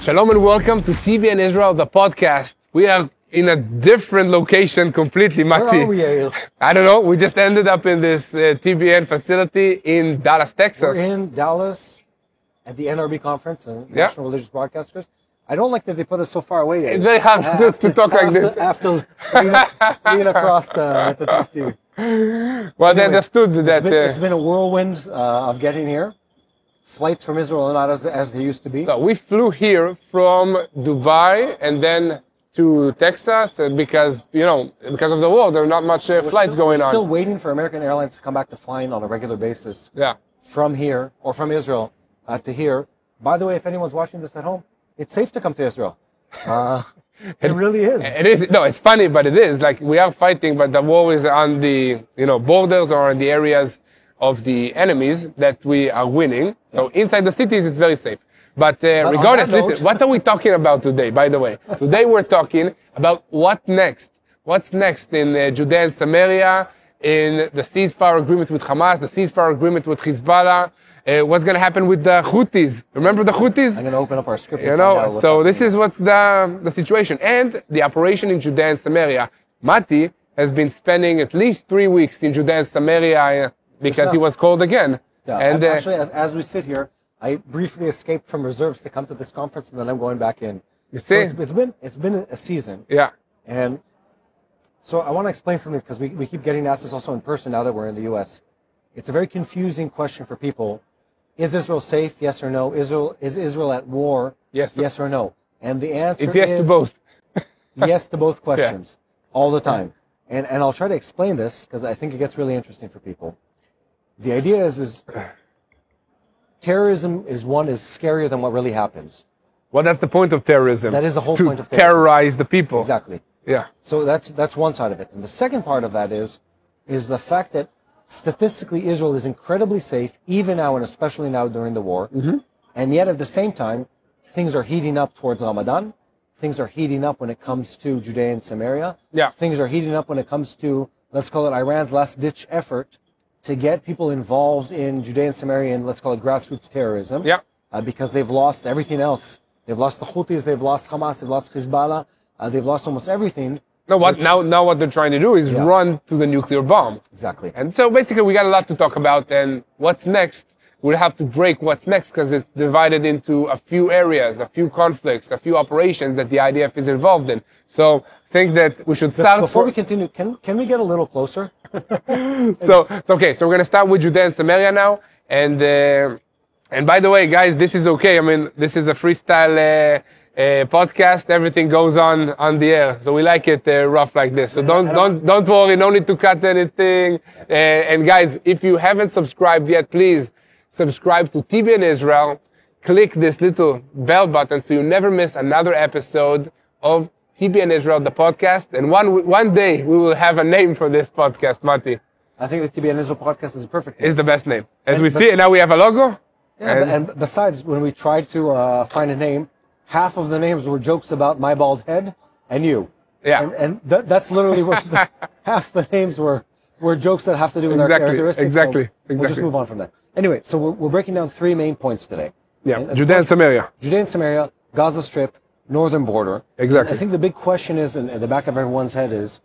Shalom and welcome to TBN Israel, the podcast. We are in a different location completely, Mati. Where are we, Yair? I don't know. We just ended up in this TBN facility in Dallas, Texas. We're in Dallas at the NRB Conference, the National Religious Broadcasters. I don't like that they put us so far away. Yair. It's very hard to talk like this. After being across to talk to you. Well, they understood that... It's been a whirlwind of getting here. Flights from Israel are not as they used to be. So we flew here from Dubai and then to Texas because, because of the war, there are not much flights going on. We're still waiting for American Airlines to come back to flying on a regular basis. Yeah. From here, or from Israel to here. By the way, if anyone's watching this at home, it's safe to come to Israel. It really is. It is. No, it's funny, but it is. Like, we are fighting, but the war is on the, borders or in the areas of the enemies that we are winning. So inside the cities, it's very safe. But regardless, listen, what are we talking about today, by the way? Today we're talking about what next. What's next in Judea and Samaria, in the ceasefire agreement with Hamas, the ceasefire agreement with Hezbollah, what's going to happen with the Houthis. Remember the Houthis? I'm going to open up our script. So this is what's the situation. And the operation in Judea and Samaria. Mati has been spending at least 3 weeks in Judea and Samaria because he was called again. Yeah, and actually, as we sit here, I briefly escaped from reserves to come to this conference, and then I'm going back in. You see? So it's been a season. Yeah. And so I want to explain something because we keep getting asked this also in person now that we're in the U.S. It's a very confusing question for people. Is Israel safe? Yes or no? Is Israel at war? Yes or no? And the answer is yes to both. Yes to both questions all the time. And I'll try to explain this because I think it gets really interesting for people. The idea is terrorism is scarier than what really happens. Well, that's the point of terrorism. That is the whole point of terrorism. To terrorize the people. Exactly. Yeah. So that's one side of it. And the second part of that is the fact that statistically Israel is incredibly safe, even now and especially now during the war. Mm-hmm. And yet at the same time, things are heating up towards Ramadan. Things are heating up when it comes to Judea and Samaria. Yeah. Things are heating up when it comes to, let's call it Iran's last-ditch effort to get people involved in Judea and Samaria and let's call it grassroots terrorism. Yeah. Because they've lost everything else. They've lost the Houthis, they've lost Hamas, they've lost Hezbollah, they've lost almost everything. Now what they're trying to do is run to the nuclear bomb. Exactly. And so basically we got a lot to talk about, and what's next, we'll have to break what's next because it's divided into a few areas, a few conflicts, a few operations that the IDF is involved in. So I think that we should start... Before we continue, can we get a little closer? So we're going to start with Judea and Samaria now. And by the way, guys, this is okay. I mean, this is a freestyle podcast. Everything goes on the air. So we like it rough like this. So don't worry. No need to cut anything. And guys, if you haven't subscribed yet, please subscribe to TBN Israel. Click this little bell button so you never miss another episode of TBN Israel, the podcast. And one day we will have a name for this podcast, Mati. I think the TBN Israel podcast is a perfect name. It's the best name. As we see, now we have a logo. Yeah, and besides, when we tried to find a name, half of the names were jokes about my bald head and you. Yeah. And that's literally what half the names were jokes that have to do with our characteristics. Exactly. So we'll just move on from that. Anyway, so we're breaking down 3 main points today. Yeah, Judea and Samaria. Judea and Samaria, Gaza Strip, northern border. Exactly. And I think the big question is, in the back of everyone's head is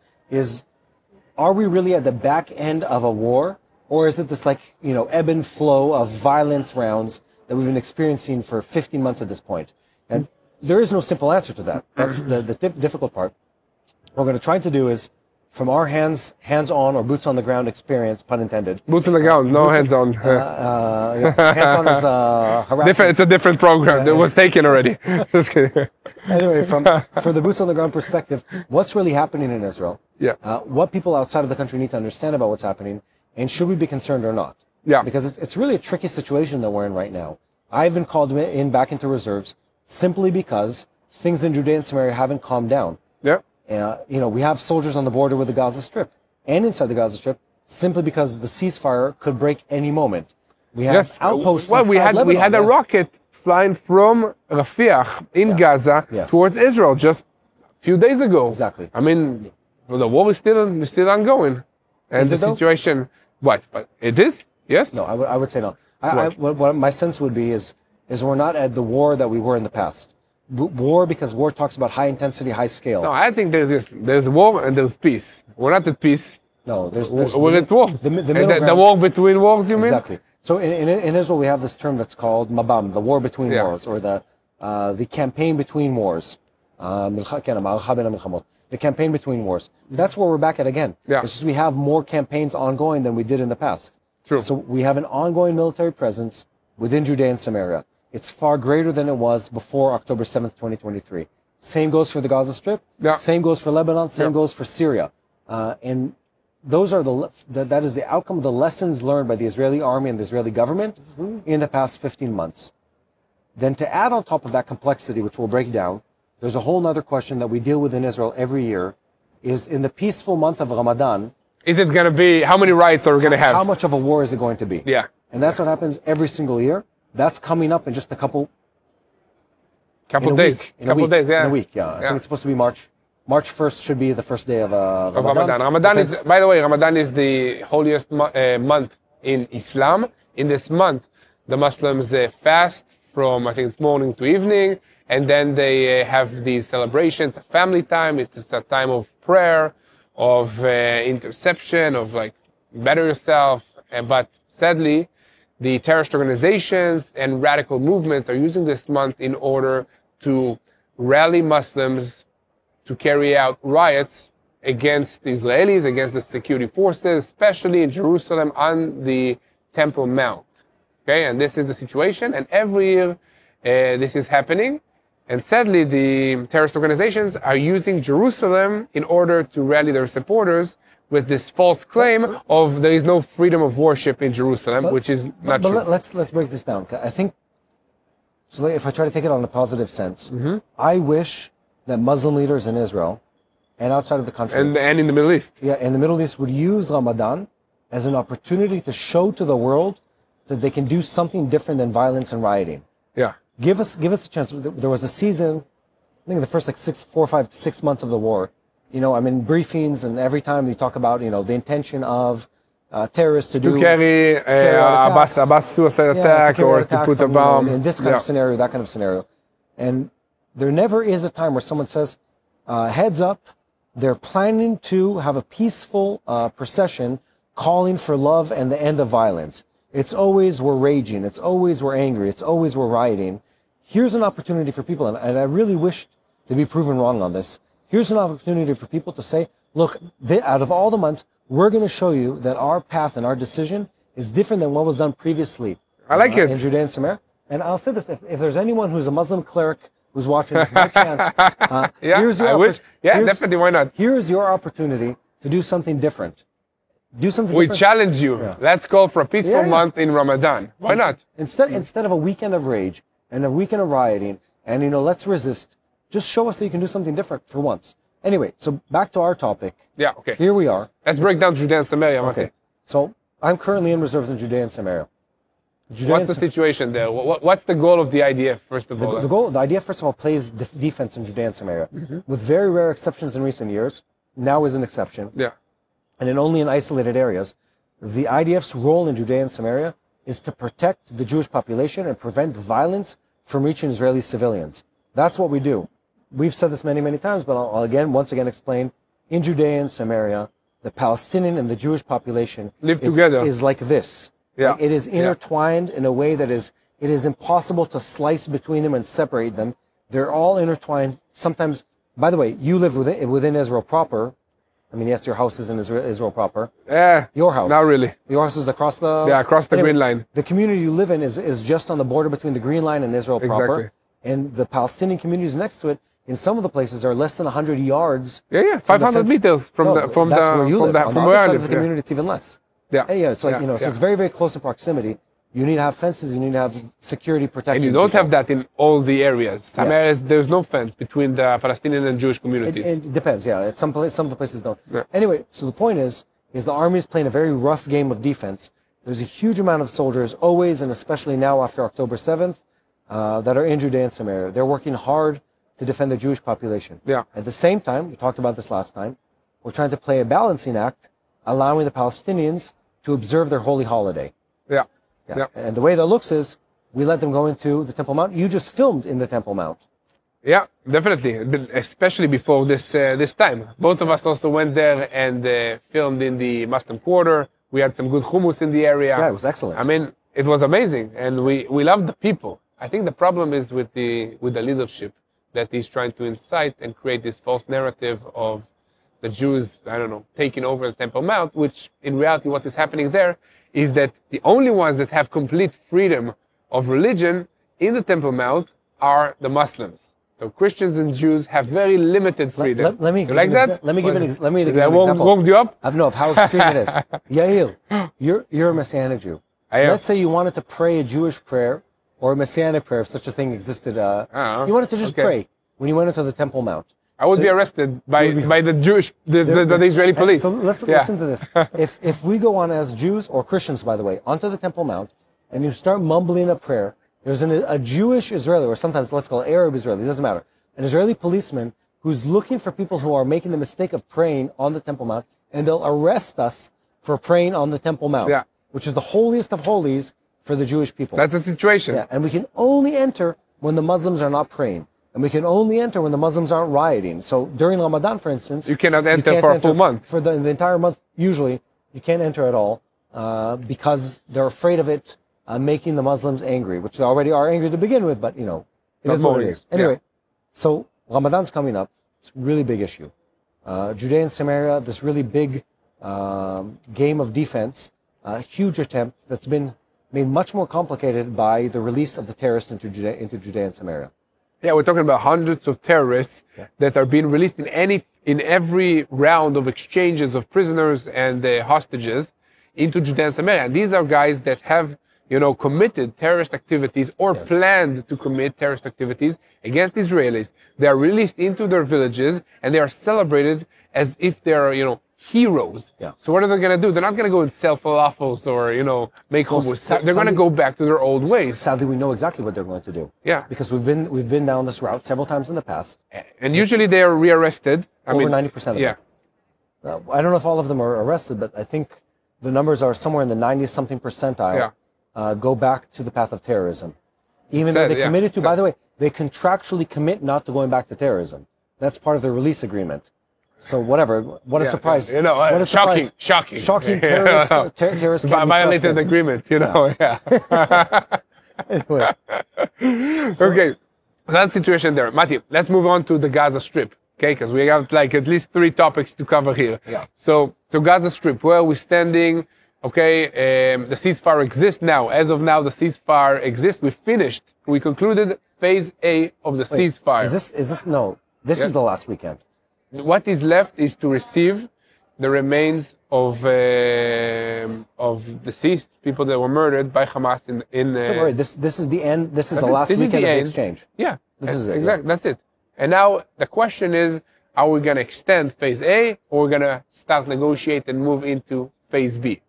are we really at the back end of a war? Or is it this ebb and flow of violence rounds that we've been experiencing for 15 months at this point? And there is no simple answer to that. That's the difficult part. What we're going to try to do is, from our hands-on or boots-on-the-ground experience, pun intended. Boots on the ground, no hands-on. Hands-on is harassment. It's a different program. It was taken already. Just kidding. Anyway, for the boots-on-the-ground perspective, what's really happening in Israel? Yeah. What people outside of the country need to understand about what's happening, and should we be concerned or not? Yeah. Because it's really a tricky situation that we're in right now. I've been called back into reserves simply because things in Judea and Samaria haven't calmed down. Yeah. We have soldiers on the border with the Gaza Strip and inside the Gaza Strip simply because the ceasefire could break any moment. We have outposts inside Lebanon. We had a rocket flying from Rafiah in Gaza towards Israel just a few days ago. Exactly. I mean, the war is still ongoing. And the situation... What? But it is? Yes? No, I would say no. What my sense would be is we're not at the war that we were in the past. war because war talks about high intensity, high scale. No, I think there's war and there's peace. We're not at peace. No, we're at war. The war between wars, you mean? Exactly. So in Israel, we have this term that's called mabam, the war between wars, or the campaign between wars. The campaign between wars. That's where we're back at again. Yeah. It's just we have more campaigns ongoing than we did in the past. True. So we have an ongoing military presence within Judea and Samaria. It's far greater than it was before October 7th, 2023. Same goes for the Gaza Strip. Yeah. Same goes for Lebanon. Same goes for Syria. And those are that is the outcome of the lessons learned by the Israeli army and the Israeli government in the past 15 months. Then to add on top of that complexity, which we'll break down, there's a whole other question that we deal with in Israel every year, is in the peaceful month of Ramadan. Is it going to be, how many riots are we going to have? How much of a war is it going to be? Yeah. And that's what happens every single year. That's coming up in just a couple days. In a week, yeah. I think it's supposed to be March. March 1st should be the first day of Ramadan. Ramadan is, by the way, Ramadan is the holiest month in Islam. In this month, the Muslims fast from, I think it's morning to evening, and then they have these celebrations, family time. It's a time of prayer, of interception, of like better yourself. But sadly, the terrorist organizations and radical movements are using this month in order to rally Muslims to carry out riots against Israelis, against the security forces, especially in Jerusalem on the Temple Mount. Okay, and this is the situation, and every year this is happening. And sadly, the terrorist organizations are using Jerusalem in order to rally their supporters with this false claim of there is no freedom of worship in Jerusalem, which is not true. Let's break this down. I think, so if I try to take it on a positive sense, I wish that Muslim leaders in Israel and outside of the country and in the Middle East, in the Middle East, would use Ramadan as an opportunity to show to the world that they can do something different than violence and rioting. Yeah. Give us a chance. There was a season, I think in the first 4, 5, 6 months of the war. I'm in briefings, and every time we talk about, the intention of terrorists to carry Abbas suicide attack or to put a bomb. In this kind of scenario, that kind of scenario. And there never is a time where someone says, heads up, they're planning to have a peaceful procession calling for love and the end of violence. It's always we're raging. It's always we're angry. It's always we're rioting. Here's an opportunity for people, and I really wish to be proven wrong on this. Here's an opportunity for people to say, look, out of all the months, we're going to show you that our path and our decision is different than what was done previously. I like it. In Judea and Samaria. And I'll say this, if there's anyone who's a Muslim cleric who's watching this, by chance, definitely, why not? Here's your opportunity to do something different. Do something different. We challenge you. Yeah. Let's call for a peaceful month in Ramadan. Why not? Instead of a weekend of rage and a weekend of rioting and, let's resist, just show us that you can do something different for once. Anyway, so back to our topic. Yeah, okay. Here we are. Let's break down Judea and Samaria. Okay. So I'm currently in reserves in Judea and Samaria. What's the situation there? What's the goal of the IDF, first of all? The IDF, first of all, plays defense in Judea and Samaria. With very rare exceptions in recent years. Now is an exception. Yeah. And only in isolated areas. The IDF's role in Judea and Samaria is to protect the Jewish population and prevent violence from reaching Israeli civilians. That's what we do. We've said this many, many times, but I'll once again explain. In Judea and Samaria, the Palestinian and the Jewish population live together. Is like this. Yeah. Like it is intertwined in a way that it is impossible to slice between them and separate them. They're all intertwined. Sometimes, by the way, you live within Israel proper. I mean, yes, your house is in Israel proper. Yeah. Your house. Not really. Your house is across the... Yeah, across the Green Line. The community you live in is just on the border between the Green Line and Israel proper. Exactly. And the Palestinian communities next to it, in some of the places, are less than 100 yards. 500 meters from where I live. On the other side of the community, it's even less. Yeah. It's like, so it's very, very close in proximity. You need to have fences, you need to have security protection. And you don't have that in all the areas. Some areas, there's no fence between the Palestinian and Jewish communities. It depends, some of the places don't. Yeah. Anyway, so the point is the army is playing a very rough game of defense. There's a huge amount of soldiers, always and especially now after October 7th, that are in Judea and Samaria. They're working hard to defend the Jewish population. Yeah. At the same time, we talked about this last time, we're trying to play a balancing act, allowing the Palestinians to observe their holy holiday. Yeah. And the way that looks is, we let them go into the Temple Mount. You just filmed in the Temple Mount. Yeah, definitely. Especially before this time. Both of us also went there and filmed in the Muslim Quarter. We had some good hummus in the area. Yeah, it was excellent. I mean, it was amazing, and we loved the people. I think the problem is with the leadership that is trying to incite and create this false narrative of the Jews, I don't know, taking over the Temple Mount, which in reality what is happening there is that the only ones that have complete freedom of religion in the Temple Mount are the Muslims. So Christians and Jews have very limited freedom. Let me give an That example. warmed you up? I know of how extreme it is. Yair, you're a Messianic Jew. I am. Let's say you wanted to pray a Jewish prayer or a Messianic prayer, if such a thing existed. You wanted to just pray when you went into the Temple Mount. I would be arrested by the Israeli police. So listen to this. If we go on as Jews or Christians, by the way, onto the Temple Mount, and you start mumbling a prayer, there's a Jewish Israeli, or sometimes let's call it Arab Israeli, it doesn't matter, an Israeli policeman who's looking for people who are making the mistake of praying on the Temple Mount, and they'll arrest us for praying on the Temple Mount, which is the holiest of holies for the Jewish people. That's the situation. Yeah, and we can only enter when the Muslims are not praying. And we can only enter when the Muslims aren't rioting. So during Ramadan, for instance, you cannot enter for a full month. For the entire month, usually, you can't enter at all because they're afraid of it making the Muslims angry, which they already are angry to begin with, but, you know, it is what it is. Anyway, so Ramadan's coming up. It's a really big issue. Judea and Samaria, this really big game of defense, a huge attempt that's been made much more complicated by the release of the terrorists into Judea and Samaria. Yeah, we're talking about hundreds of terrorists that are being released in every round of exchanges of prisoners and hostages into Judea and Samaria. And these are guys that have, you know, committed terrorist activities or planned to commit terrorist activities against Israelis. They are released into their villages and they are celebrated as if they are, you know, heroes. Yeah. So what are they going to do? They're not going to go and sell falafels or, you know, make hummus. They're going to go back to their old ways. Sadly, we know exactly what they're going to do. Yeah. Because we've been down this route several times in the past. And usually they are rearrested. Over 90% of them. Yeah. I don't know if all of them are arrested, but I think the numbers are somewhere in the 90-something percentile. Go back to the path of terrorism. Even though they committed to, by the way, they contractually commit not to going back to terrorism. That's part of their release agreement. So whatever, what a surprise. You know, what a shocking. Shocking terrorists violated the agreement, you know, Anyway. Okay, that's the situation there. Mati, let's move on to the Gaza Strip, okay? Because we have like at least 3 topics to cover here. Yeah. So Gaza Strip, where are we standing? Okay, the ceasefire exists now. As of now, the ceasefire exists. We concluded phase A of the ceasefire. This is the last weekend. What is left is to receive the remains of deceased people that were murdered by Hamas in Don't worry, this is the end. This is the last weekend of the exchange. Yeah, this is it. Exactly, that's it. And now the question is, are we going to extend phase A or we're going to start negotiate and move into phase B?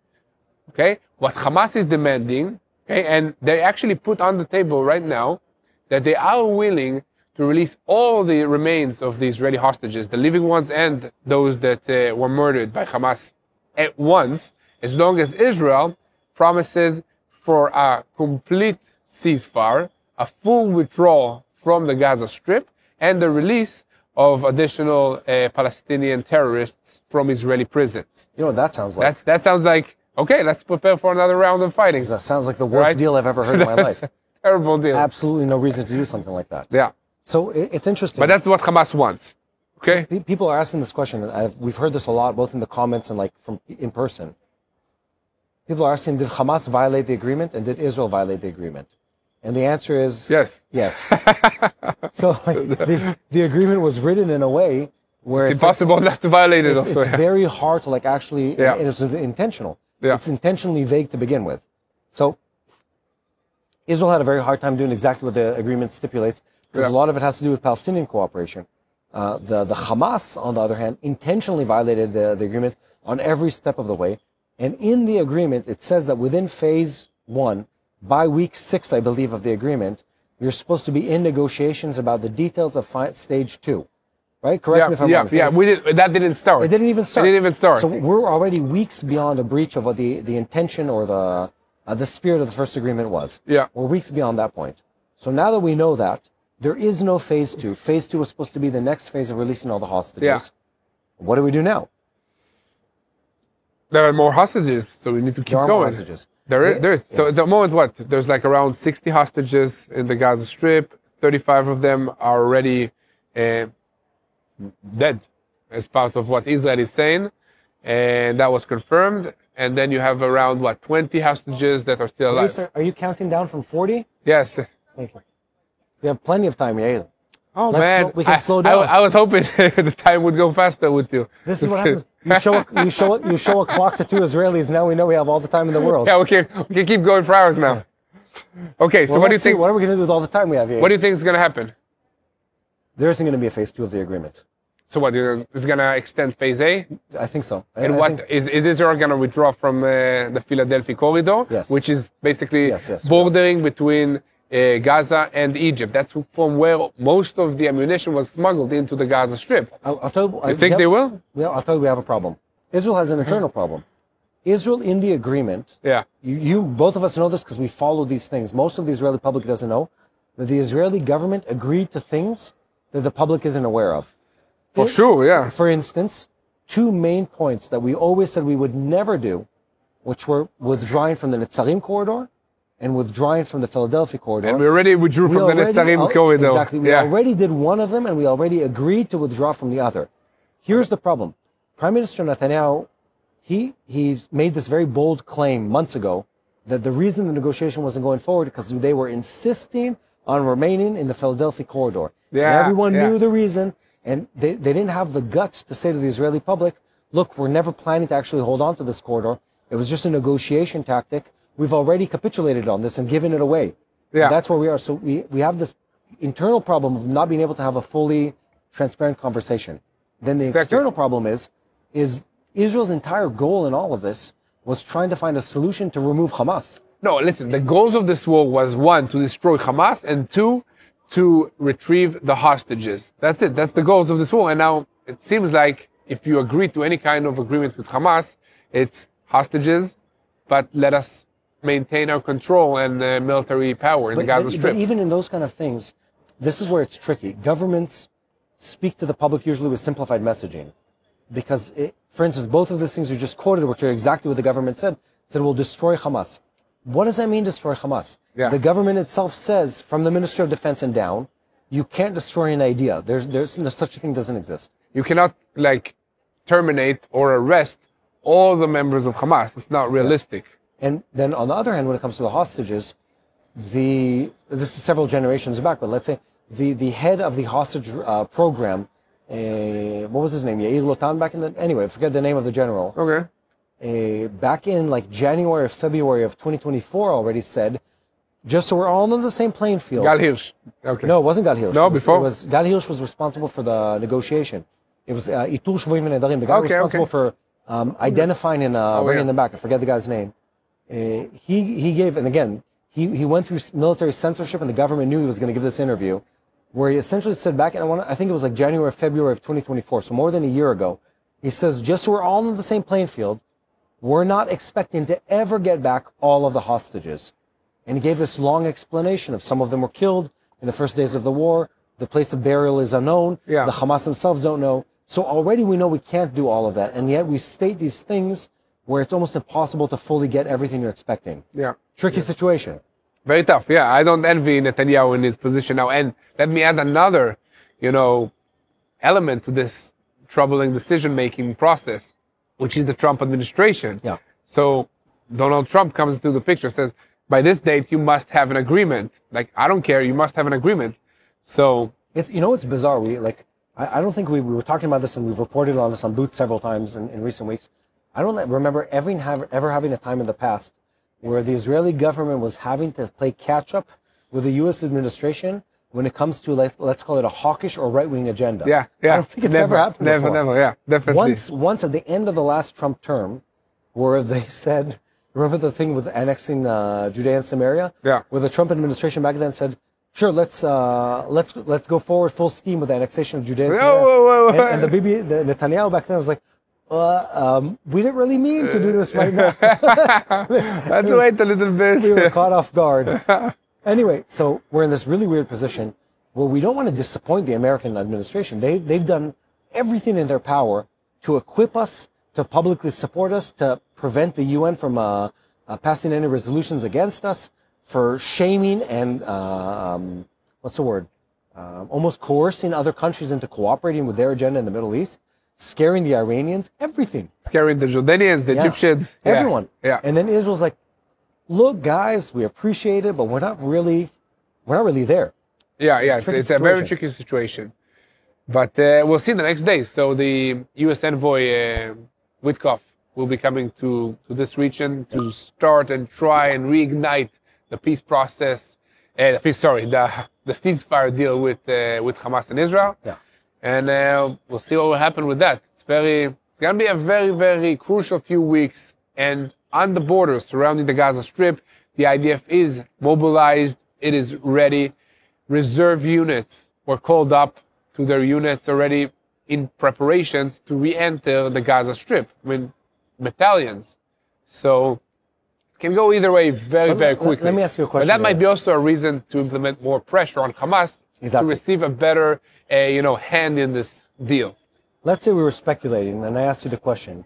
Okay, what Hamas is demanding, okay, and they actually put on the table right now that they are willing to release all the remains of the Israeli hostages, the living ones and those that were murdered by Hamas at once, as long as Israel promises for a complete ceasefire, a full withdrawal from the Gaza Strip, and the release of additional Palestinian terrorists from Israeli prisons. You know what that sounds like? That sounds like, okay, let's prepare for another round of fighting. That sounds like the worst deal I've ever heard in my life. Terrible deal. Absolutely no reason to do something like that. Yeah. So it's interesting. But that's what Hamas wants. Okay? People are asking this question, and we've heard this a lot, both in the comments and from in person. People are asking, did Hamas violate the agreement, and did Israel violate the agreement? And the answer is yes. So the agreement was written in a way where it's impossible not to violate it. It's very hard to actually, and it's intentional. Yeah. It's intentionally vague to begin with. So Israel had a very hard time doing exactly what the agreement stipulates, because a lot of it has to do with Palestinian cooperation. The Hamas, on the other hand, intentionally violated the agreement on every step of the way. And in the agreement, it says that within phase 1, by week 6, I believe, of the agreement, you're supposed to be in negotiations about the details of stage 2. Right? Correct me if I'm wrong. That didn't start. It didn't even start. It didn't even start. So we're already weeks beyond a breach of what the intention or the spirit of the first agreement was. Yeah. We're weeks beyond that point. So now that we know that, There is no phase 2. Phase 2 was supposed to be the next phase of releasing all the hostages. Yeah. What do we do now? There are more hostages, so we need to keep There are going. more hostages. There is. So at the moment, what? There's like around 60 hostages in the Gaza Strip. 35 of them are already dead, as part of what Israel is saying. And that was confirmed. And then you have around, 20 hostages that are still alive. Are you counting down from 40? Yes. Thank you. We have plenty of time, Yair. Oh, man. We can slow down. I was hoping the time would go faster with you. This is what happens. You show a clock to 2 Israelis. Now we know we have all the time in the world. Yeah, we can keep going for hours now. Okay, so Well, what do you think? What are we going to do with all the time we have here? What do you think is going to happen? There isn't going to be a phase 2 of the agreement. So what? Is going to extend phase A? I think so. And is Israel going to withdraw from the Philadelphia corridor? Yes. Which is basically Yes, bordering between Gaza and Egypt. That's from where most of the ammunition was smuggled into the Gaza Strip. I'll tell you. You think they will? Yeah, I'll tell you we have a problem. Israel has an internal problem. Israel in the agreement, Yeah. you both of us know this because we follow these things. Most of the Israeli public doesn't know that the Israeli government agreed to things that the public isn't aware of. For sure, yeah. For instance, 2 main points that we always said we would never do, which were withdrawing from the Netzarim corridor and withdrawing from the Philadelphia corridor. And we already withdrew from the Netzarim corridor. Exactly. We already did one of them and we already agreed to withdraw from the other. Here's the problem. Prime Minister Netanyahu, he's made this very bold claim months ago that the reason the negotiation wasn't going forward because they were insisting on remaining in the Philadelphia corridor. Yeah, and everyone knew the reason, and they didn't have the guts to say to the Israeli public, look, we're never planning to actually hold on to this corridor. It was just a negotiation tactic. We've already capitulated on this and given it away. Yeah. And that's where we are. So we have this internal problem of not being able to have a fully transparent conversation. Then the external problem is Israel's entire goal in all of this was trying to find a solution to remove Hamas. No, listen, the goals of this war was 1, to destroy Hamas, and 2, to retrieve the hostages. That's it. That's the goals of this war. And now it seems like if you agree to any kind of agreement with Hamas, it's hostages, but let us maintain our control and military power in the Gaza Strip. But even in those kind of things, this is where it's tricky. Governments speak to the public usually with simplified messaging. Because, for instance, both of the things you just quoted, which are exactly what the government said we'll destroy Hamas. What does that mean, destroy Hamas? Yeah. The government itself says, from the Ministry of Defense and down, you can't destroy an idea. There's such a thing doesn't exist. You cannot, terminate or arrest all the members of Hamas. It's not realistic. And then on the other hand, when it comes to the hostages, this is several generations back, but let's say the head of the hostage program, what was his name? Yair Lotan back in the... Anyway, forget the name of the general. Okay. Back in January or February of 2024 already said, just so we're all on the same playing field. Gal Hirsch. Okay. No, it wasn't Gal Hirsch. No, before? Gal Hirsch was responsible for the negotiation. It was Itur Shvoim Nedarim, the guy responsible for identifying and bringing them back. I forget the guy's name. He gave, and again, he went through military censorship, and the government knew he was going to give this interview, where he essentially said back, and I think it was January or February of 2024, so more than a year ago, he says, just so we're all on the same playing field, we're not expecting to ever get back all of the hostages. And he gave this long explanation of some of them were killed in the first days of the war, the place of burial is unknown, the Hamas themselves don't know. So already we know we can't do all of that, and yet we state these things where it's almost impossible to fully get everything you're expecting. Yeah. Tricky situation. Very tough. Yeah, I don't envy Netanyahu in his position now. And let me add another, element to this troubling decision-making process, which is the Trump administration. Yeah. So Donald Trump comes into the picture, says, by this date, you must have an agreement. I don't care, you must have an agreement. So... It's bizarre. I don't think we were talking about this, and we've reported on this on Booth several times in recent weeks. I don't remember ever having a time in the past where the Israeli government was having to play catch-up with the U.S. administration when it comes to, let's call it a hawkish or right-wing agenda. Yeah. I don't think it's ever happened before. Never, yeah, definitely. Once at the end of the last Trump term, where they said, remember the thing with annexing Judea and Samaria? Yeah. Where the Trump administration back then said, sure, let's go forward full steam with the annexation of Judea and Samaria. Whoa. And the Netanyahu back then was like, we didn't really mean to do this right now. Let's wait a little bit. We were caught off guard. Anyway, so we're in this really weird position. well, we don't want to disappoint the American administration. They've done everything in their power to equip us, to publicly support us, to prevent the UN from passing any resolutions against us, for shaming and, what's the word? Almost coercing other countries into cooperating with their agenda in the Middle East, scaring the Iranians, everything. Scaring the Jordanians, the Egyptians. Everyone. Yeah. And then Israel's like, look, guys, we appreciate it, but we're not really there. Yeah. It's a very tricky situation. But we'll see the next day. So the U.S. envoy, Witkoff, will be coming to this region to start and try and reignite the peace process, the ceasefire deal with Hamas and Israel. Yeah. And we'll see what will happen with that. It's going to be a very, very crucial few weeks. And on the border surrounding the Gaza Strip, the IDF is mobilized. It is ready. Reserve units were called up to their units already in preparations to re-enter the Gaza Strip. I mean, battalions. So it can go either way very quickly. Let me ask you a question. But that might be also a reason to implement more pressure on Hamas to receive a better hand in this deal. Let's say we were speculating, and I asked you the question,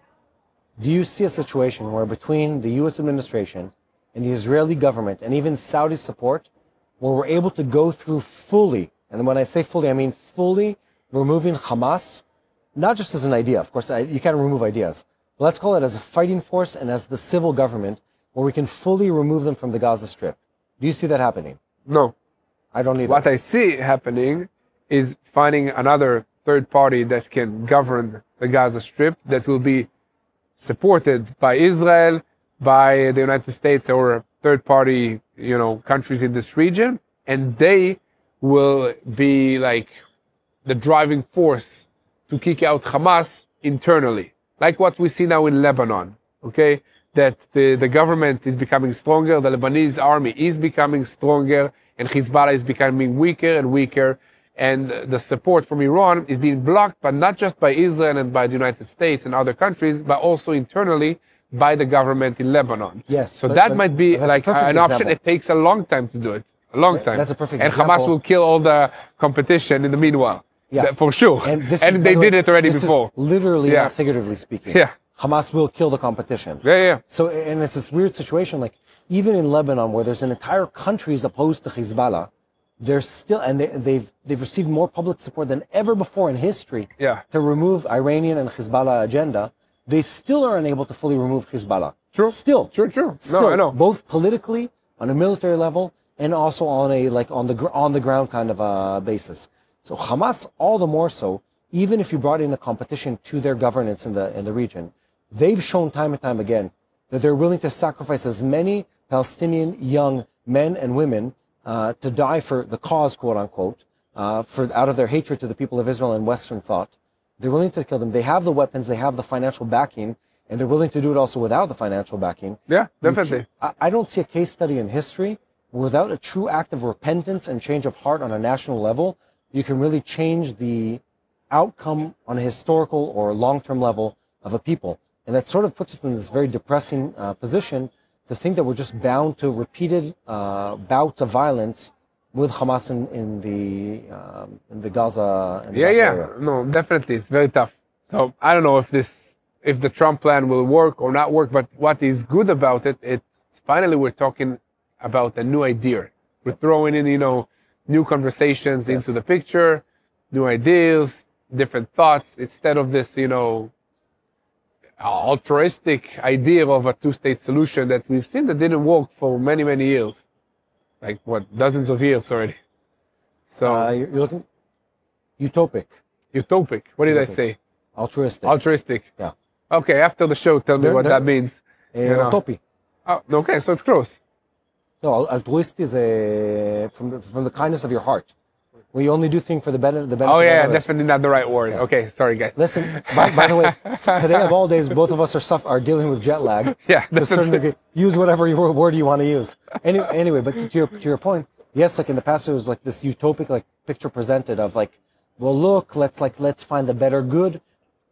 do you see a situation where between the U.S. administration and the Israeli government and even Saudi support, where we're able to go through fully, and when I say fully, I mean fully removing Hamas, not just as an idea, of course, you can't remove ideas, but let's call it as a fighting force and as the civil government, where we can fully remove them from the Gaza Strip. Do you see that happening? No. I don't either. What I see happening is finding another third party that can govern the Gaza Strip that will be supported by Israel, by the United States or third party, countries in this region, and they will be like the driving force to kick out Hamas internally, like what we see now in Lebanon, okay? That the government is becoming stronger, the Lebanese army is becoming stronger, and Hezbollah is becoming weaker and weaker, and the support from Iran is being blocked, but not just by Israel and by the United States and other countries, but also internally by the government in Lebanon. Yes. So that might be like an option. It takes a long time to do it. A long time. That's a perfect example. And Hamas will kill all the competition in the meanwhile. Yeah. For sure. And they did it already before. Literally, not figuratively speaking. Yeah. Hamas will kill the competition. Yeah. So, and it's this weird situation, like, even in Lebanon, where there's an entire country is opposed to Hezbollah, there's still, and they've received more public support than ever before in history to remove Iranian and Hezbollah agenda. They still are unable to fully remove Hezbollah. True. Still. True. Still, no, I know. Both politically, on a military level, and also on a on the ground kind of a basis. So Hamas, all the more so, even if you brought in a competition to their governance in the region, they've shown time and time again that they're willing to sacrifice as many Palestinian young men and women to die for the cause, quote unquote, out of their hatred to the people of Israel and Western thought. They're willing to kill them. They have the weapons, they have the financial backing, and they're willing to do it also without the financial backing. Yeah, definitely. I don't see a case study in history without a true act of repentance and change of heart on a national level, you can really change the outcome on a historical or long-term level of a people. And that sort of puts us in this very depressing position to think that we're just bound to repeated bouts of violence with Hamas in the Gaza area. No, definitely, it's very tough. So I don't know if the Trump plan will work or not work, but what is good about it, it's finally we're talking about a new idea. We're throwing in, new conversations into the picture, new ideas, different thoughts, instead of this, altruistic idea of a two-state solution that we've seen that didn't work for many, many years. Like, dozens of years already. So you're looking utopic. Utopic. What did I say? Altruistic. Altruistic. Yeah. Okay, after the show, tell me what that means. Utopia. Oh, okay, so it's close. No, altruist is from the kindness of your heart. We only do things for the benefit of others. Definitely not the right word. Yeah. Okay, sorry guys. Listen, by the way, today of all days, both of us are dealing with jet lag. Yeah, to a certain degree. Use whatever word you want to use. Anyway, but to your point, yes, like in the past, it was like this utopic picture presented of well, look, let's find the better good.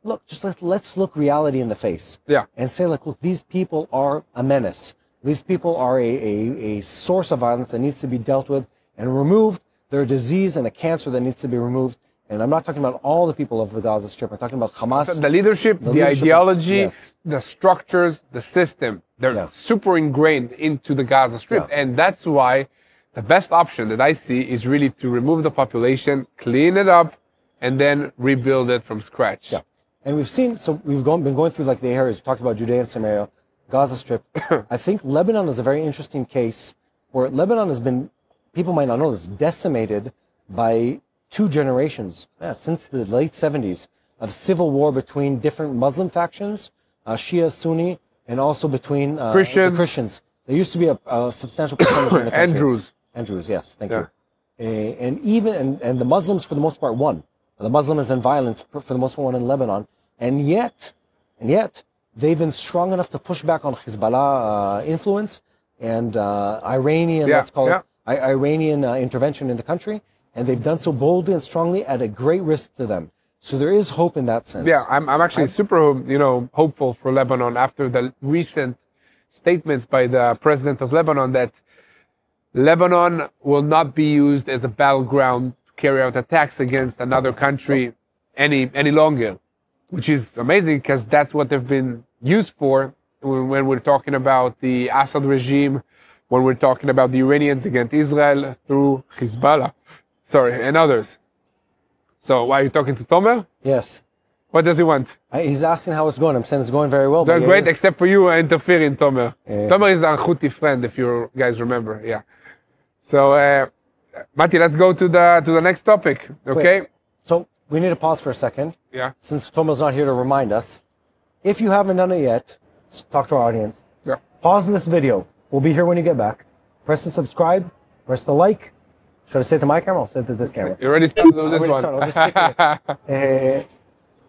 Look, just let's look reality in the face. Yeah. And say look, these people are a menace. These people are a source of violence that needs to be dealt with and removed. They're a disease and a cancer that needs to be removed. And I'm not talking about all the people of the Gaza Strip. I'm talking about Hamas. The leadership, the ideology, yes. The structures, the system. They're super ingrained into the Gaza Strip. And that's why the best option that I see is really to remove the population, clean it up, and then rebuild it from scratch. Yeah. And we've seen, so we've been going through like the areas, we talked about Judea and Samaria, Gaza Strip. I think Lebanon is a very interesting case where Lebanon has been, people might not know this, decimated by 2 generations, since the late 70s, of civil war between different Muslim factions, Shia, Sunni, and also between the Christians. There used to be a substantial percentage in the country. Andrews, yes, thank you. And even, and the Muslims for the most part won. The Muslims in violence for the most part won in Lebanon. And yet, they've been strong enough to push back on Hezbollah influence and Iranian, let's call it, Iranian intervention in the country. And they've done so boldly and strongly at a great risk to them. So there is hope in that sense. Yeah, I'm actually super, hopeful for Lebanon after the recent statements by the president of Lebanon that Lebanon will not be used as a battleground to carry out attacks against another country any longer, which is amazing because that's what they've been used for when we're talking about the Assad regime, when we're talking about the Iranians against Israel through Hezbollah. And others. So, why are you talking to Tomer? Yes. What does he want? He's asking how it's going. I'm saying it's going very well. Doing great, except for you interfering, Tomer. Tomer is an Houthi friend, if you guys remember. Yeah. So, Mati, let's go to the next topic. Okay. Wait. So we need to pause for a second. Yeah. Since Tomer's not here to remind us, if you haven't done it yet, let's talk to our audience. Yeah. Pause this video. We'll be here when you get back. Press the subscribe. Press the like. Should I say it to my camera? I'll say it to this camera. You already started with this one. I'll just stick it.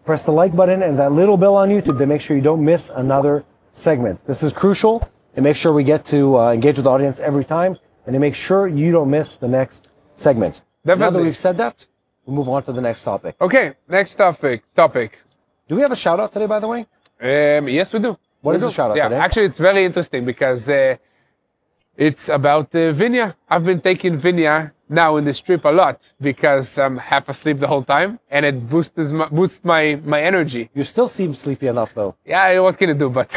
Press the like button and that little bell on YouTube to make sure you don't miss another segment. This is crucial and make sure we get to engage with the audience every time and to make sure you don't miss the next segment. Definitely. Now that we've said that, we'll move on to the next topic. Okay, next topic. Do we have a shout out today, by the way? Yes, we do. What is the shout out today? Actually, it's very interesting because it's about Vinya. I've been taking Vinya now in this trip a lot because I'm half asleep the whole time and it boosts my energy. You still seem sleepy enough though. Yeah, what can you do? But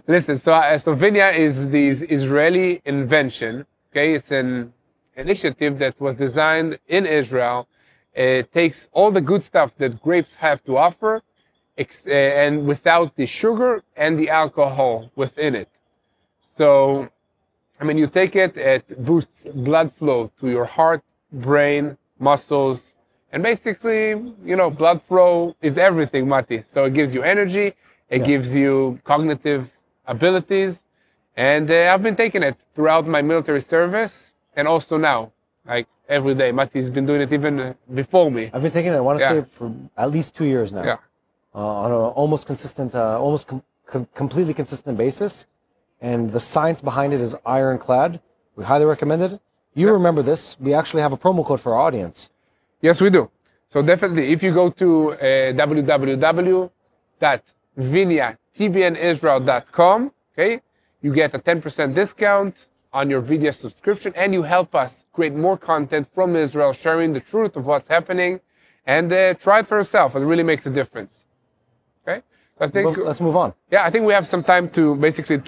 listen, so Vinya is this Israeli invention. Okay, it's an initiative that was designed in Israel. It takes all the good stuff that grapes have to offer and without the sugar and the alcohol within it. So, I mean, you take it, it boosts blood flow to your heart, brain, muscles, and basically, blood flow is everything, Mati. So it gives you energy, it gives you cognitive abilities, and I've been taking it throughout my military service, and also now, like every day. Mati's been doing it even before me. I've been taking it, I want to say, for at least 2 years now. Yeah. On an almost consistent, completely consistent basis. And the science behind it is ironclad. We highly recommend it. You remember this. We actually have a promo code for our audience. Yes, we do. So definitely, if you go to www.vinyatbnisrael.com, okay, you get a 10% discount on your video subscription, and you help us create more content from Israel, sharing the truth of what's happening, and try it for yourself. It really makes a difference. Okay? I think, let's move on. Yeah, I think we have some time to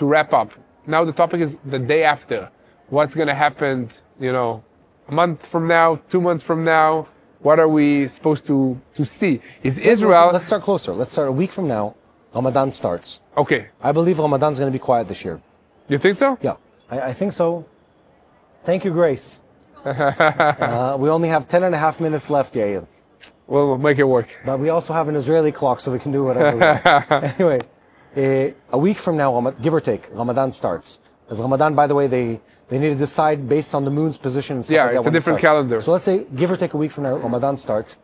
wrap up. Now the topic is the day after. What's going to happen, a month from now, 2 months from now? What are we supposed to see? Is Israel... Let's start closer. Let's start a week from now. Ramadan starts. Okay. I believe Ramadan's going to be quiet this year. You think so? Yeah, I think so. Thank you, Grace. We only have 10 and a half minutes left, Yair. We'll make it work. But we also have an Israeli clock, so we can do whatever we want. Anyway, a week from now, give or take, Ramadan starts. Because Ramadan, by the way, they need to decide based on the moon's position and stuff like that. Yeah, it's a different calendar. So let's say, give or take a week from now, Ramadan starts.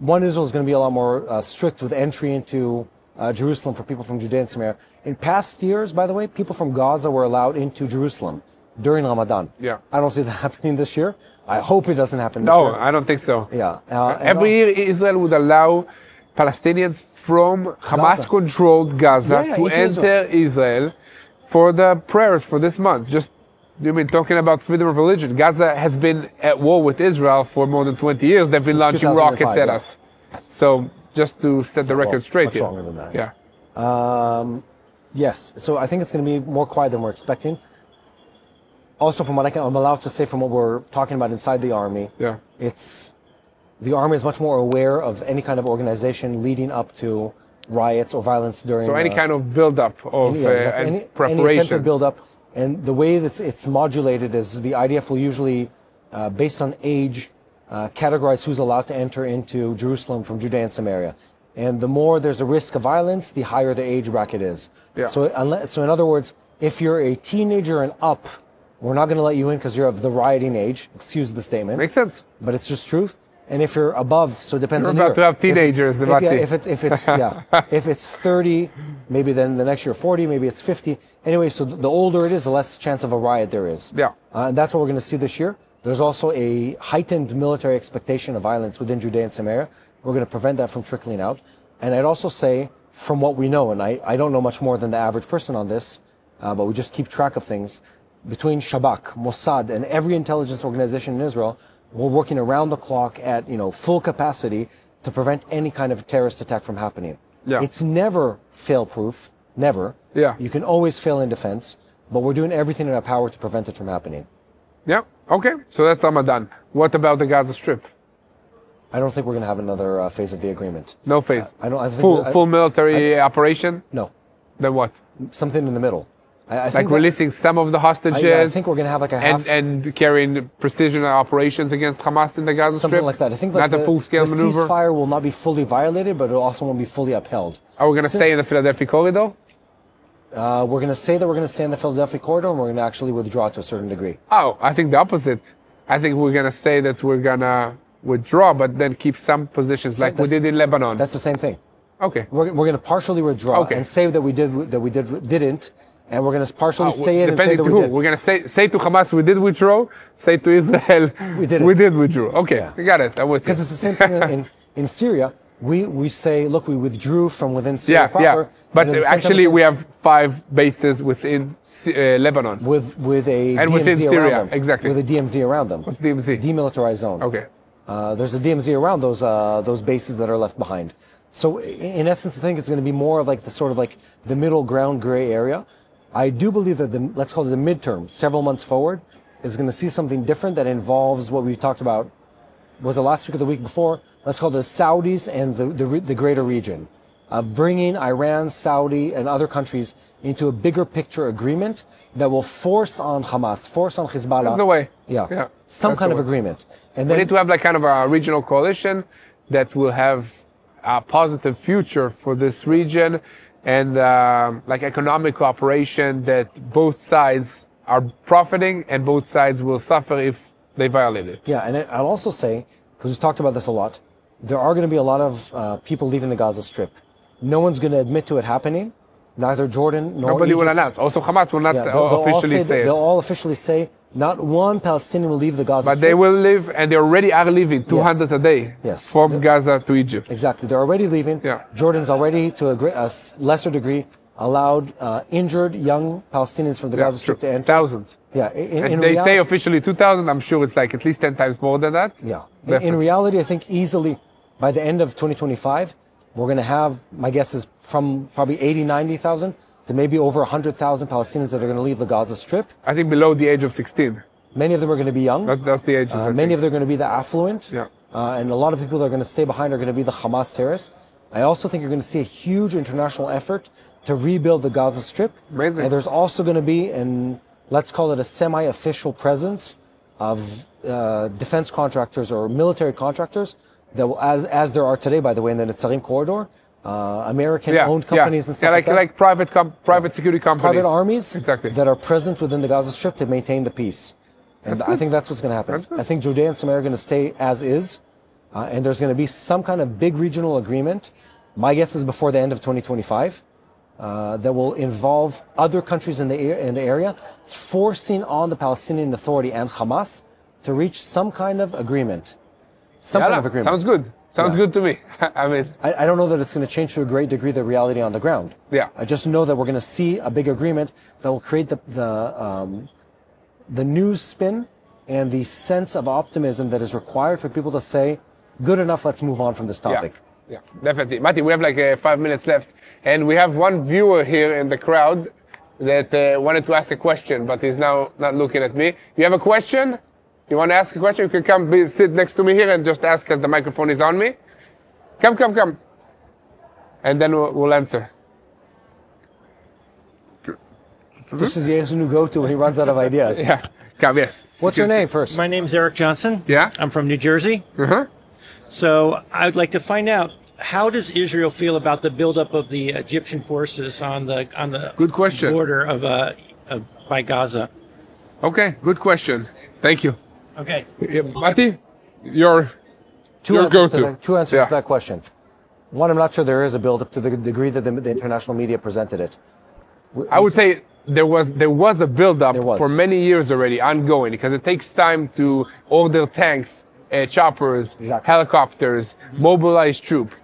Israel is going to be a lot more strict with entry into Jerusalem for people from Judea and Samaria. In past years, by the way, people from Gaza were allowed into Jerusalem during Ramadan. Yeah. I don't see that happening this year. I hope it doesn't happen this year. No, I don't think so. Yeah. Every year, Israel would allow Palestinians from Hamas-controlled Gaza to enter Israel for the prayers for this month. Just You mean talking about freedom of religion? Gaza has been at war with Israel for more than 20 years. They've been Since launching rockets at yeah. us. So just to set the record straight much here. longer than that. Yeah. Yes. So I think it's going to be more quiet than we're expecting. Also, from what I'm allowed to say, from what we're talking about inside the army, Yeah. The army is much more aware of any kind of organization leading up to riots or violence during. So any kind of build-up of any preparation. Any attempt to build up, and the way that it's modulated is the IDF will usually, based on age, categorize who's allowed to enter into Jerusalem from Judea and Samaria. And the more there's a risk of violence, the higher the age bracket is. Yeah. So in other words, if you're a teenager and up, we're not going to let you in because you're of the rioting age. Excuse the statement. Makes sense. But it's just truth. And if you're above, so it depends You're on about to have teenagers. If it's 30, maybe then the next year 40, maybe it's 50. Anyway, so the older it is, the less chance of a riot there is. Yeah. And that's what we're going to see this year. There's also a heightened military expectation of violence within Judea and Samaria. We're going to prevent that from trickling out. And I'd also say, from what we know, and I don't know much more than the average person on this, but we just keep track of things, between Shabak, Mossad, and every intelligence organization in Israel, we're working around the clock at full capacity to prevent any kind of terrorist attack from happening. Yeah. It's never fail-proof, never. Yeah. You can always fail in defense, but we're doing everything in our power to prevent it from happening. Yeah. Okay. So that's Ramadan. What about the Gaza Strip? I don't think we're going to have another phase of the agreement. No phase. I think full military operation. No. Then what? Something in the middle. I think Like releasing some of the hostages. I think we're going to have like a half. And carrying precision operations against Hamas in the Gaza Something Strip. like that. I think like not a full-scale the maneuver. ceasefire will not be fully violated, but it also won't be fully upheld. Are we going to stay in the Philadelphia corridor? We're going to say that we're going to stay in the Philadelphia corridor, and we're going to actually withdraw to a certain degree. Oh, I think the opposite. I think we're going to say that we're going to withdraw, but then keep some positions like we did in Lebanon. That's the same thing. Okay. We're going to partially withdraw and say that we didn't, and we're going to partially stay in and say that we did. We're going to say to Hamas we did withdraw, say to Israel we did withdraw. Okay, yeah. I got it. I'm with you. Because it's the same thing in Syria. We say, look, we withdrew from within Syria proper. Yeah. But actually, we have 5 bases within Lebanon. With a and DMZ within Syria, around them. exactly. With a DMZ around them. What's DMZ? Demilitarized zone. Okay. There's a DMZ around those bases that are left behind. So in essence, I think it's going to be more of like the sort of like the middle ground gray area. I do believe that let's call it the midterm, several months forward, is going to see something different that involves what we talked about. Was it last week or the week before? Let's call it the Saudis and the greater region, of bringing Iran, Saudi, and other countries into a bigger picture agreement that will force on Hamas, force on Hezbollah. That's the way. Yeah. Some kind of agreement. And then we need to have like kind of a regional coalition that will have a positive future for this region and like economic cooperation that both sides are profiting and both sides will suffer if they violate it. Yeah, and I'll also say, because we've talked about this a lot, there are going to be a lot of people leaving the Gaza Strip. No one's going to admit to it happening, neither Jordan nor Nobody Egypt. will announce. Also, Hamas will not officially say it. They'll all officially say not one Palestinian will leave the Gaza Strip. But they will leave, and they already are leaving, 200 a day from Gaza to Egypt. Exactly. They're already leaving. Yeah. Jordan's already, to a lesser degree, allowed injured young Palestinians from the Gaza Strip to enter. Thousands. Yeah. And they say officially 2,000. I'm sure it's like at least 10 times more than that. Yeah. In reality, I think easily by the end of 2025, we're going to have, my guess is from probably 80, 90,000 to maybe over 100,000 Palestinians that are going to leave the Gaza Strip. I think below the age of 16. Many of them are going to be young. That's the age. Many of them are going to be the affluent. Yeah. And a lot of people that are going to stay behind are going to be the Hamas terrorists. I also think you're going to see a huge international effort to rebuild the Gaza Strip. Amazing. And there's also going to be, let's call it a semi-official presence of defense contractors or military contractors that will, as there are today, by the way, in the Netzarim corridor, American-owned companies and stuff like that. Like private security companies. Private armies exactly. that are present within the Gaza Strip to maintain the peace. And I think that's what's going to happen. I think Judea and Samaria are going to stay as is, and there's going to be some kind of big regional agreement. My guess is before the end of 2025, that will involve other countries in the area, forcing on the Palestinian Authority and Hamas to reach some kind of agreement. Some kind of agreement. Sounds good. Sounds good to me. I mean, I don't know that it's going to change to a great degree the reality on the ground. Yeah. I just know that we're going to see a big agreement that will create the the news spin and the sense of optimism that is required for people to say, good enough, let's move on from this topic. Yeah, definitely. Mati, we have like 5 minutes left, and we have one viewer here in the crowd that wanted to ask a question, but he's now not looking at me. You have a question? You want to ask a question? You can come sit next to me here and just ask as the microphone is on me. Come. And then we'll answer. This is Yair's new go-to when he runs out of ideas. Yeah, come, yes. What's your name first? My name's Eric Johnson. Yeah? I'm from New Jersey. Uh-huh. So I'd like to find out, how does Israel feel about the buildup of the Egyptian forces on the Good question. border by Gaza? Okay, good question. Thank you. Okay. Yeah, Mati, your Two go-to. answers to that question. One, I'm not sure there is a build-up to the degree that the international media presented it. I would say there was a build-up for many years already, ongoing, because it takes time to order tanks, choppers, helicopters, mobilize troops.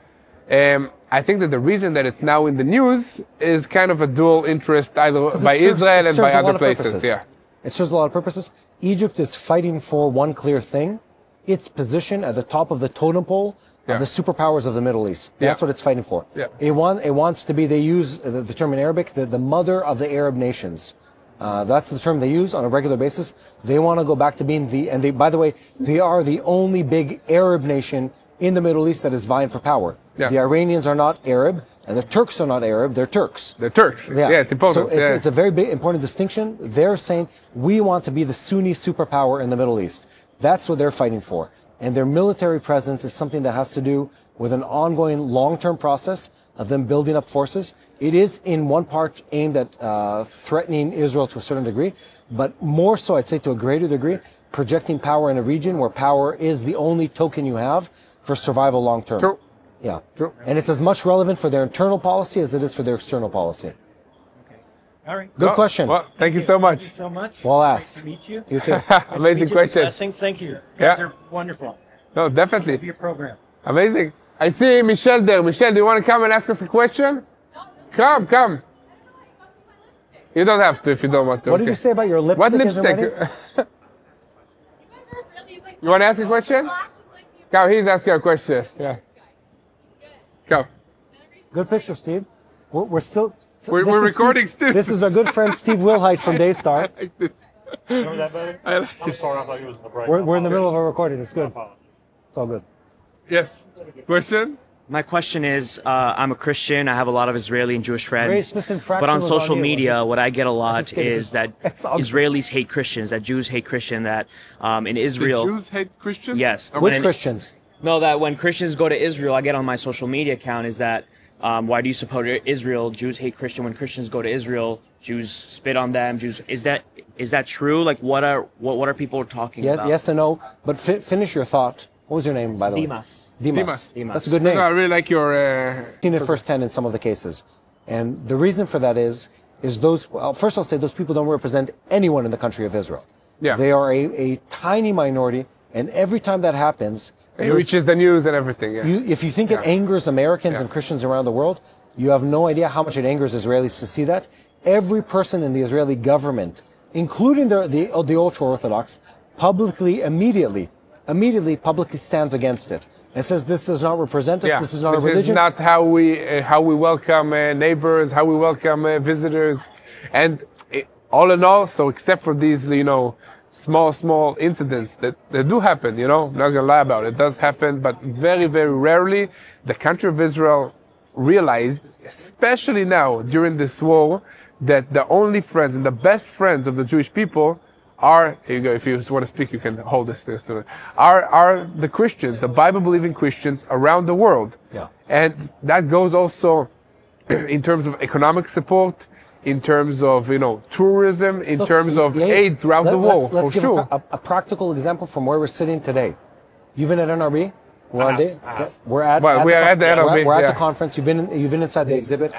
I think that the reason that it's now in the news is kind of a dual interest, either by Israel and by other places. Yeah, it serves a lot of purposes. Egypt is fighting for one clear thing: its position at the top of the totem pole of the superpowers of the Middle East. That's what it's fighting for. Yeah. It wants to be, they use the term in Arabic, the mother of the Arab nations. That's the term they use on a regular basis. They want to go back to being by the way, they are the only big Arab nation in the Middle East that is vying for power. Yeah. The Iranians are not Arab, and the Turks are not Arab, they're Turks. The Turks. Yeah, it's important. So it's a very big, important distinction. They're saying, we want to be the Sunni superpower in the Middle East. That's what they're fighting for. And their military presence is something that has to do with an ongoing long-term process of them building up forces. It is in one part aimed at threatening Israel to a certain degree, but more so, I'd say to a greater degree, projecting power in a region where power is the only token you have for survival long-term. True. Yeah. True. And it's as much relevant for their internal policy as it is for their external policy. Okay. All right. Good question. Well, thank you so much. Thank you so much. Well asked. Nice to meet you. You too. Amazing question. Blessings. Thank you. Yeah. They're wonderful. No, definitely. Love your program. Amazing. I see Michelle there. Michelle, do you want to come and ask us a question? Come. You don't have to if you don't want to. What did you say about your lipstick? What lipstick? You want to ask a question? Come, he's asking a question. Yeah. Come. Good picture, Steve. We're still... We're recording still. This is our good friend Steve Wilhite from Daystar. I like this. Remember that better? I like I'm it. sorry, I thought you was in the break. We're in the middle of a recording. It's good. It's all good. Yes. Question? My question is, I'm a Christian. I have a lot of Israeli and Jewish Very friends. specific fraction But on was social on you. media, what I get a lot kidding. is that It's all good. Israelis hate Christians, that Jews hate Christian, that in Israel... The Jews hate Christians? Yes. Okay. Which Christians? No, that when Christians go to Israel, I get on my social media account is that, why do you support Israel? Jews hate Christian. When Christians go to Israel, Jews spit on them. Jews, is that true? Like, what are people talking about? Yes and no. But finish your thought. What was your name, by the way? Dimas. Dimas. That's a good name. I really like your... I've seen it firsthand in some of the cases. And the reason for that is those, well, first I'll say those people don't represent anyone in the country of Israel. Yeah. They are a tiny minority, and every time that happens... It reaches the news and everything, yeah. If you think it angers Americans and Christians around the world, you have no idea how much it angers Israelis to see that. Every person in the Israeli government, including the ultra-Orthodox, immediately publicly stands against it and says this does not represent us, this is not a religion. This is not how we welcome neighbors, how we welcome visitors. And all in all, so except for these, small incidents that do happen, I'm not going to lie about it. It does happen, but very, very rarely the country of Israel realized, especially now during this war, that the only friends and the best friends of the Jewish people are, here you go, if you want to speak, you can hold this, are the Christians, the Bible-believing Christians around the world. Yeah. And that goes also in terms of economic support, in terms of, tourism, in terms of aid throughout the world, let's for give sure. a practical example from where we're sitting today. You've been at NRB? We're at the NRB. We're at the conference. You've been inside the exhibit.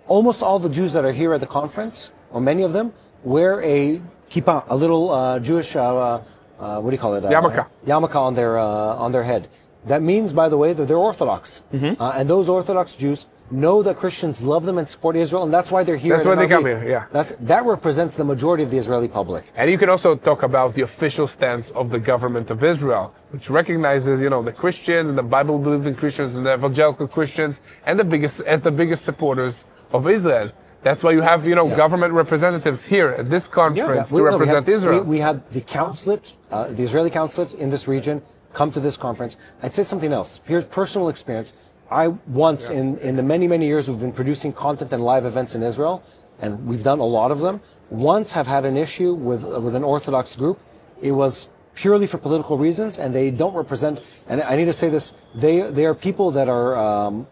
Almost all the Jews that are here at the conference, or many of them, wear a kippah, a little Jewish, what do you call it? Yarmulke. Yarmulke on their head. that means, by the way, that they're Orthodox. And those Orthodox Jews know that Christians love them and support Israel, and that's why they're here. That's why they come here, yeah. That represents the majority of the Israeli public. And you can also talk about the official stance of the government of Israel, which recognizes, the Christians and the Bible-believing Christians and the evangelical Christians and the biggest supporters of Israel. That's why you have, government representatives here at this conference to represent Israel. We had the consulate, the Israeli consulate in this region come to this conference. I'd say something else. Here's personal experience. I once, in the many, many years we've been producing content and live events in Israel, and we've done a lot of them, once have had an issue with an Orthodox group. It was purely for political reasons, and they don't represent, and I need to say this, they are people that are,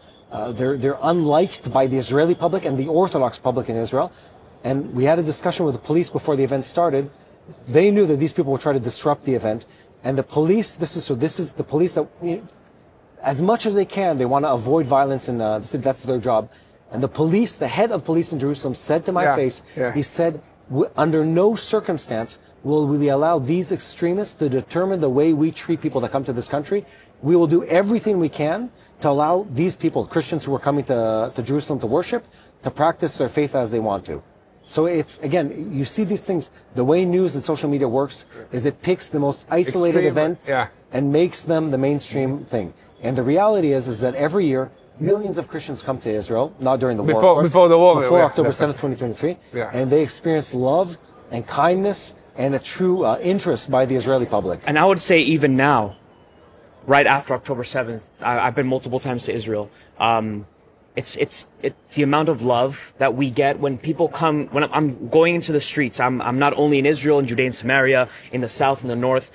they're unliked by the Israeli public and the Orthodox public in Israel. And we had a discussion with the police before the event started. They knew that these people would try to disrupt the event. And the police, this is the police that, as much as they can, they want to avoid violence in the city. That's their job. And the police, the head of police in Jerusalem, said to my face, he said, under no circumstance will we allow these extremists to determine the way we treat people that come to this country. We will do everything we can to allow these people, Christians who are coming to Jerusalem to worship, to practice their faith as they want to. So it's, again, you see these things, the way news and social media works is it picks the most isolated events and makes them the mainstream thing. And the reality is that every year, millions of Christians come to Israel, not during the war, of course, before the war, before October 7th, 2023, and they experience love and kindness and a true interest by the Israeli public. And I would say even now, right after October 7th, I've been multiple times to Israel. It's the amount of love that we get when people come, when I'm going into the streets. I'm not only in Israel, in Judea and Samaria, in the south and the north.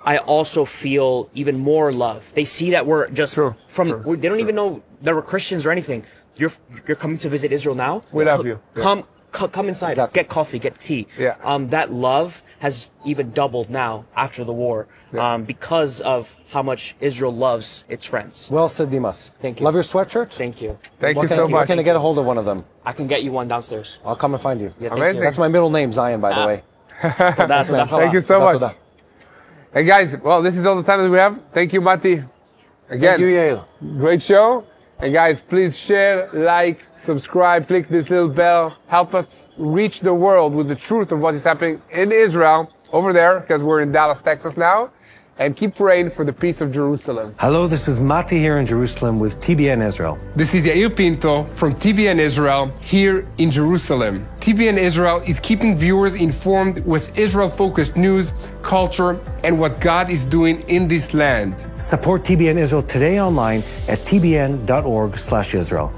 I also feel even more love. They see that we're just they don't even know that we're Christians or anything. You're coming to visit Israel now? We love you. Come inside, get coffee, get tea. That love has even doubled now after the war because of how much Israel loves its friends. Well said, Dimas. Thank you. Love your sweatshirt? Thank you. Thank you so much. Where can I get a hold of one of them? I can get you one downstairs. I'll come and find you. Yeah, Amazing. That's my middle name, Zion, by the way. Thank you so much. Hey guys, well, this is all the time that we have. Thank you, Mati. Again, thank you, Yair. Great show. And guys, please share, like, subscribe, click this little bell. Help us reach the world with the truth of what is happening in Israel over there, because we're in Dallas, Texas now. And keep praying for the peace of Jerusalem. Hello, this is Mati here in Jerusalem with TBN Israel. This is Yair Pinto from TBN Israel here in Jerusalem. TBN Israel is keeping viewers informed with Israel-focused news, culture, and what God is doing in this land. Support TBN Israel today online at tbn.org/Israel.